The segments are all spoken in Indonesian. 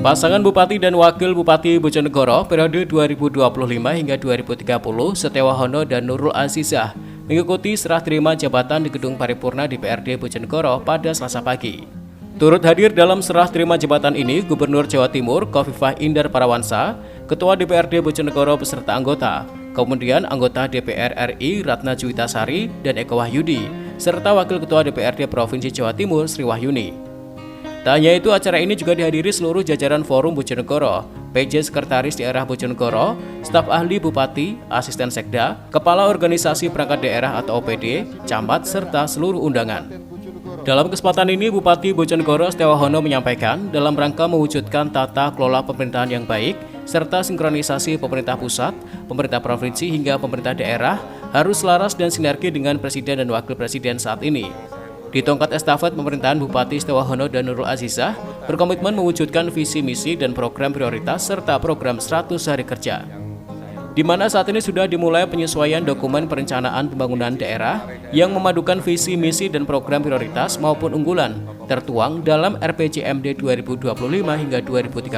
Pasangan Bupati dan Wakil Bupati Bojonegoro periode 2025 hingga 2030, Setiawahono dan Nurul Azizah, mengikuti serah terima jabatan di Gedung Paripurna DPRD Bojonegoro pada Selasa pagi. Turut hadir dalam serah terima jabatan ini Gubernur Jawa Timur Khofifah Indar Parawansa, Ketua DPRD Bojonegoro beserta anggota, kemudian anggota DPR RI Ratna Juwitasari dan Eko Wahyudi, serta Wakil Ketua DPRD Provinsi Jawa Timur Sri Wahyuni. Tak hanya itu, acara ini juga dihadiri seluruh jajaran Forum Bojonegoro, PJ Sekretaris Daerah Bojonegoro, staf ahli Bupati, asisten sekda, kepala organisasi perangkat daerah atau OPD, camat, serta seluruh undangan. Dalam kesempatan ini, Bupati Bojonegoro Setiawahono menyampaikan dalam rangka mewujudkan tata kelola pemerintahan yang baik, serta sinkronisasi pemerintah pusat, pemerintah provinsi hingga pemerintah daerah harus selaras dan sinergi dengan Presiden dan Wakil Presiden saat ini. Di tongkat estafet pemerintahan, Bupati Setiawahono dan Nurul Azizah berkomitmen mewujudkan visi misi dan program prioritas serta program 100 hari kerja, di mana saat ini sudah dimulai penyesuaian dokumen perencanaan pembangunan daerah yang memadukan visi misi dan program prioritas maupun unggulan tertuang dalam RPJMD 2025 hingga 2030.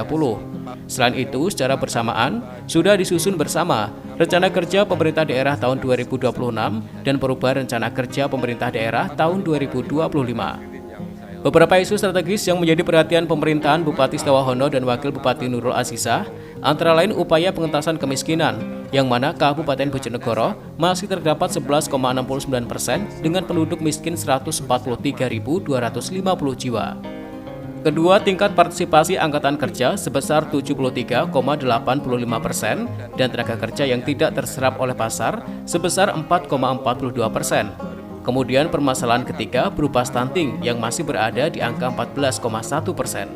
Selain itu, secara bersamaan sudah disusun bersama Rencana Kerja Pemerintah Daerah tahun 2026 dan Perubahan Rencana Kerja Pemerintah Daerah tahun 2025. Beberapa isu strategis yang menjadi perhatian pemerintahan Bupati Setiawahono dan Wakil Bupati Nurul Azizah antara lain upaya pengentasan kemiskinan, yang mana Kabupaten Bojonegoro masih terdapat 11,69% dengan penduduk miskin 143.250 jiwa. Kedua, tingkat partisipasi angkatan kerja sebesar 73,85% dan tenaga kerja yang tidak terserap oleh pasar sebesar 4,42%. Kemudian permasalahan ketiga berupa stunting yang masih berada di angka 14,1%.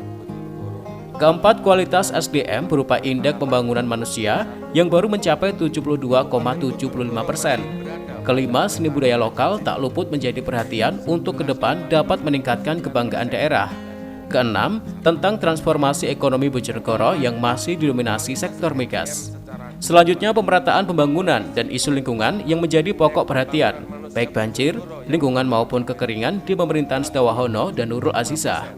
Keempat, kualitas SDM berupa indeks pembangunan manusia yang baru mencapai 72,75%. Kelima, seni budaya lokal tak luput menjadi perhatian untuk ke depan dapat meningkatkan kebanggaan daerah. Keenam, tentang transformasi ekonomi Bojonegoro yang masih didominasi sektor migas. Selanjutnya, pemerataan pembangunan dan isu lingkungan yang menjadi pokok perhatian, baik banjir, lingkungan maupun kekeringan di pemerintahan Setiawahono dan Nurul Azizah.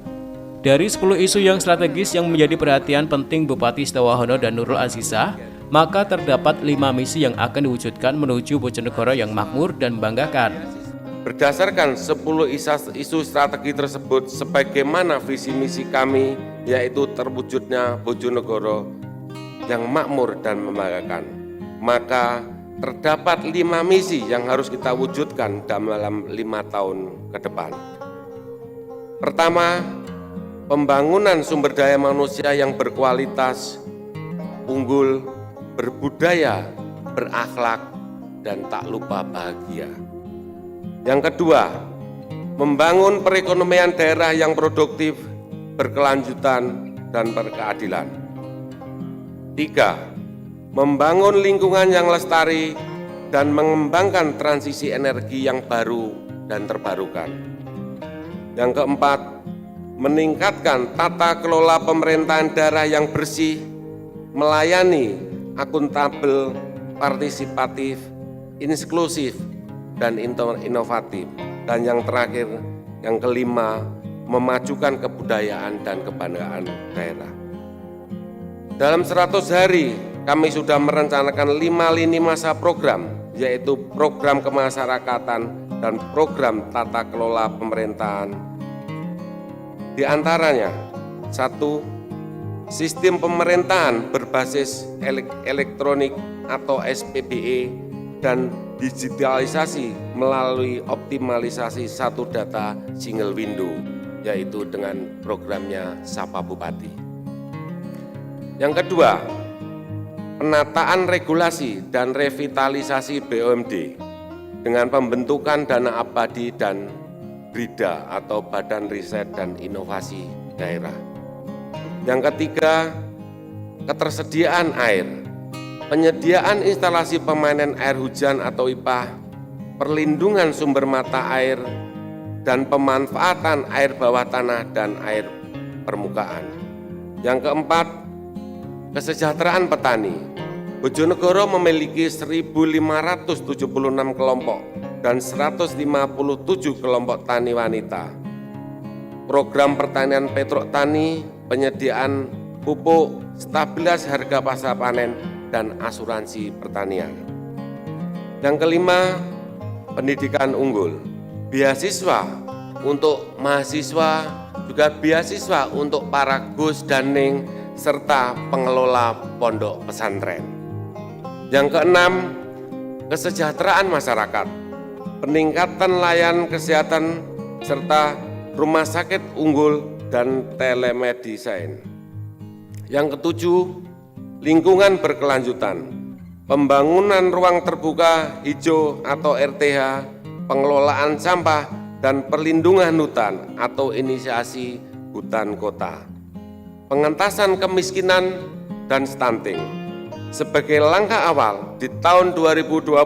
Dari 10 isu yang strategis yang menjadi perhatian penting Bupati Setiawahono dan Nurul Azizah, maka terdapat 5 misi yang akan diwujudkan menuju Bojonegoro yang makmur dan membanggakan. Berdasarkan 10 isu strategi tersebut, sebagaimana visi misi kami, yaitu terwujudnya Bojonegoro yang makmur dan membanggakan, maka terdapat 5 misi yang harus kita wujudkan dalam 5 tahun ke depan. Pertama, pembangunan sumber daya manusia yang berkualitas, unggul, berbudaya, berakhlak, dan tak lupa bahagia. Yang kedua, membangun perekonomian daerah yang produktif, berkelanjutan, dan berkeadilan. 3. Membangun lingkungan yang lestari dan mengembangkan transisi energi yang baru dan terbarukan. Yang keempat, meningkatkan tata kelola pemerintahan daerah yang bersih, melayani, akuntabel, partisipatif, inklusif, dan inovatif. Dan yang terakhir, yang kelima, memajukan kebudayaan dan kebanggaan daerah. Dalam 100 hari, kami sudah merencanakan 5 lini masa program, yaitu program kemasyarakatan dan program tata kelola pemerintahan. Di antaranya, 1. Sistem pemerintahan berbasis elektronik atau SPBE dan digitalisasi melalui optimalisasi satu data single window, yaitu dengan programnya Sapa Bupati. Yang kedua, penataan regulasi dan revitalisasi BUMD dengan pembentukan dana abadi dan BRIDA atau Badan Riset dan Inovasi Daerah. Yang ketiga, ketersediaan air. Penyediaan instalasi pemanen air hujan atau IPA, perlindungan sumber mata air, dan pemanfaatan air bawah tanah dan air permukaan. Yang keempat, kesejahteraan petani. Bojonegoro memiliki 1.576 kelompok dan 157 kelompok tani wanita. Program pertanian Petrok Tani, penyediaan pupuk, stabilitas harga pasar panen, dan asuransi pertanian. Yang kelima, pendidikan unggul. Beasiswa untuk mahasiswa, juga beasiswa untuk para Gus dan Ning, serta pengelola pondok pesantren. Yang keenam, kesejahteraan masyarakat, peningkatan layanan kesehatan, serta rumah sakit unggul dan telemedicine. Yang ketujuh, lingkungan berkelanjutan, pembangunan ruang terbuka hijau atau RTH, pengelolaan sampah, dan perlindungan hutan atau inisiasi hutan kota. Pengentasan kemiskinan dan stunting. Sebagai langkah awal di tahun 2025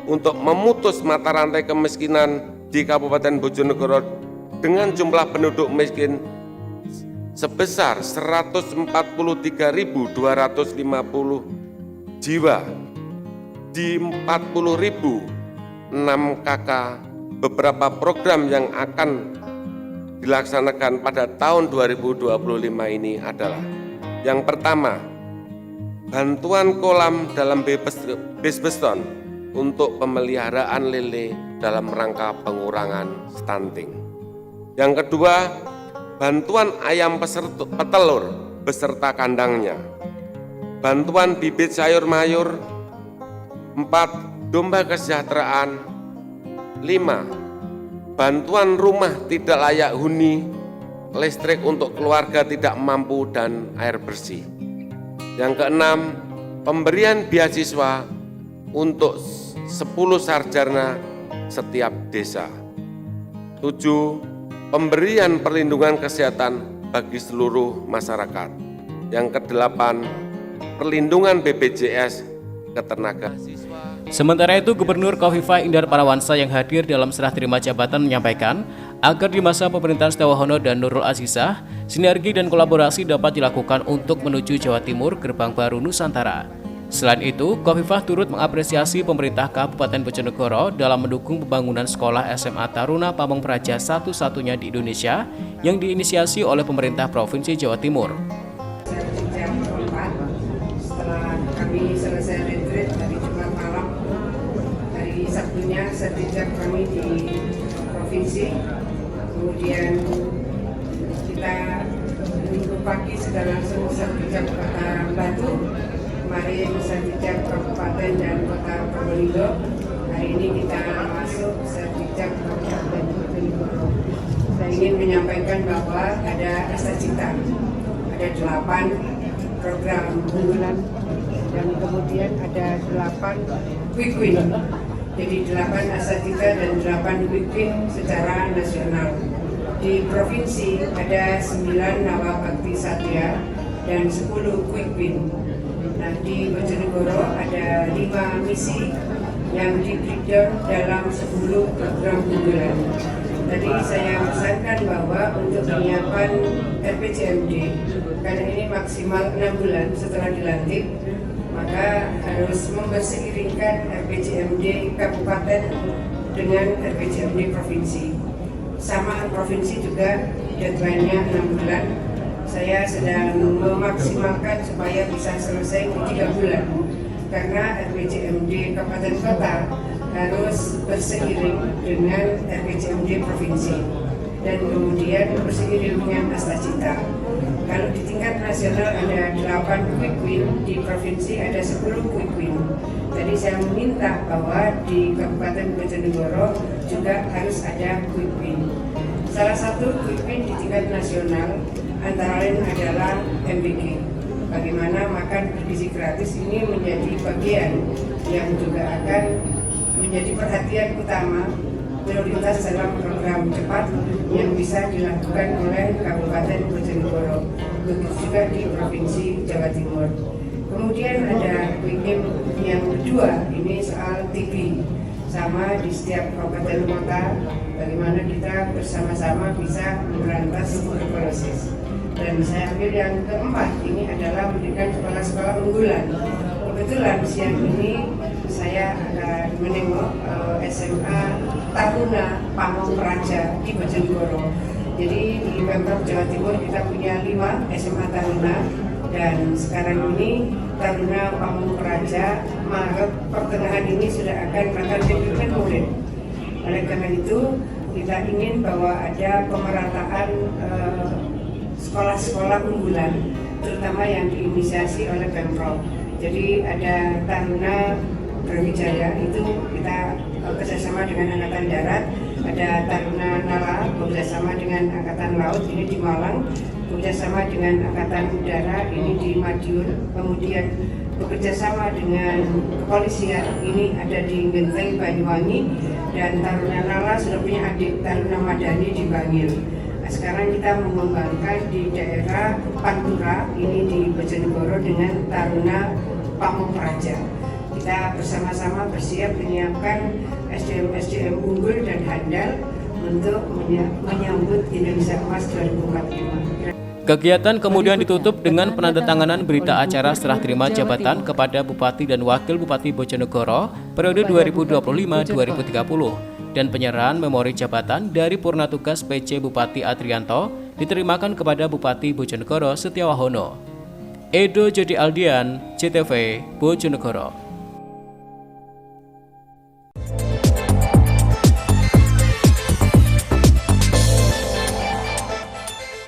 untuk memutus mata rantai kemiskinan di Kabupaten Bojonegoro dengan jumlah penduduk miskin sebesar 143.250 jiwa di 40.006 KK. Beberapa program yang akan dilaksanakan pada tahun 2025 ini adalah: yang pertama, bantuan kolam dalam Besbeston untuk pemeliharaan lele dalam rangka pengurangan stunting. Yang kedua, bantuan ayam petelur beserta kandangnya. Bantuan bibit sayur mayur. 4. Domba kesejahteraan. 5. Bantuan rumah tidak layak huni, listrik untuk keluarga tidak mampu, dan air bersih. Yang keenam, pemberian beasiswa untuk 10 sarjana setiap desa. 7. Pemberian perlindungan kesehatan bagi seluruh masyarakat. Yang kedelapan, perlindungan BPJS ketenagaan. Sementara itu, Gubernur Khofifah Indar Parawansa yang hadir dalam serah terima jabatan menyampaikan agar di masa pemerintahan Setiawono dan Nurul Azizah, sinergi dan kolaborasi dapat dilakukan untuk menuju Jawa Timur, gerbang baru Nusantara. Selain itu, Khofifah turut mengapresiasi pemerintah Kabupaten Bojonegoro dalam mendukung pembangunan sekolah SMA Taruna Pamong Praja satu-satunya di Indonesia yang diinisiasi oleh pemerintah Provinsi Jawa Timur. Setelah kami selesai retreat dari Jumat malam, hari Sabtunya sertijab kami di provinsi, kemudian kita minggu pagi sudah langsung sertijab Kota Batu, kemarin sertijab Kabupaten dan Kota Probolinggo, hari ini kita masuk sertijab Kabupaten Bojonegoro. Saya ingin menyampaikan bahwa ada asa cita, ada 8 program unggulan dan kemudian ada 8 quick win. Jadi 8 asatita dan 8 quick win secara nasional. Di provinsi ada 9 Nawabakti Satya dan 10 quick win. Nah, di Bojonegoro ada 5 misi yang di breakdown dalam 10 program unggulan. Tadi saya pesankan bahwa untuk menyiapkan RPJMD, karena ini maksimal 6 bulan setelah dilantik, maka harus memberseiringkan RPJMD Kabupaten dengan RPJMD Provinsi. Sama provinsi juga deadline-nya 6 bulan. Saya sedang memaksimalkan supaya bisa selesai di 3 bulan, karena RPJMD Kabupaten Kota harus berseiring dengan RPJMD Provinsi dan kemudian berseiring dengan Astacita. Kalau di tingkat nasional ada 8 quick win, di provinsi ada 10 quick win. Jadi saya meminta bahwa di Kabupaten Bojonegoro juga harus ada quick win. Salah satu quick win di tingkat nasional antara lain adalah MBG. Bagaimana makan bergizi gratis ini menjadi bagian yang juga akan menjadi perhatian utama prioritas dalam program cepat yang bisa dilakukan oleh Kabupaten Bojonegoro, begitu juga di Provinsi Jawa Timur. Kemudian ada weekend yang kedua, ini soal TB, sama di setiap kabupaten kota, bagaimana kita bersama-sama bisa memberantas tuberkulosis. Dan saya ambil yang keempat, ini adalah pendidikan sekolah-sekolah unggulan. Kebetulan siang ini saya akan menengok SMA Taruna Pamong Praja di Bojonegoro. Jadi di Pemprov Jawa Timur kita punya 5 SMA Taruna, dan sekarang ini Taruna Pamung Praja Maret pertengahan ini sudah akan melakukan rekrutmen murid. Oleh karena itu kita ingin bahwa ada pemerataan sekolah-sekolah unggulan, terutama yang diinisiasi oleh Pemprov. Jadi ada Taruna Brawijaya, itu kita kerjasama dengan Angkatan Darat, ada Taruna Nala bekerjasama dengan Angkatan Laut, ini di Malang, bekerjasama dengan Angkatan Udara, ini di Madiun, kemudian bekerjasama dengan kepolisian, ini ada di Menteng, Banyuwangi, dan Taruna Nala sudah punya adik Taruna Madani di Bangil. Nah, sekarang kita mengembangkan di daerah Pantura, ini di Bojonegoro dengan Taruna Pamung Praja. Kita bersama-sama bersiap menyiapkan SDM-SDM unggul dan handal untuk menyambut Indonesia Emas 2045. Kegiatan kemudian ditutup dengan penandatanganan berita acara serah terima jabatan kepada Bupati dan Wakil Bupati Bojonegoro periode 2025-2030 dan penyerahan memori jabatan dari Purna Tugas PC Bupati Adrianto diterimakan kepada Bupati Bojonegoro Setiawahono. Edo Jody Aldian, CTV, Bojonegoro.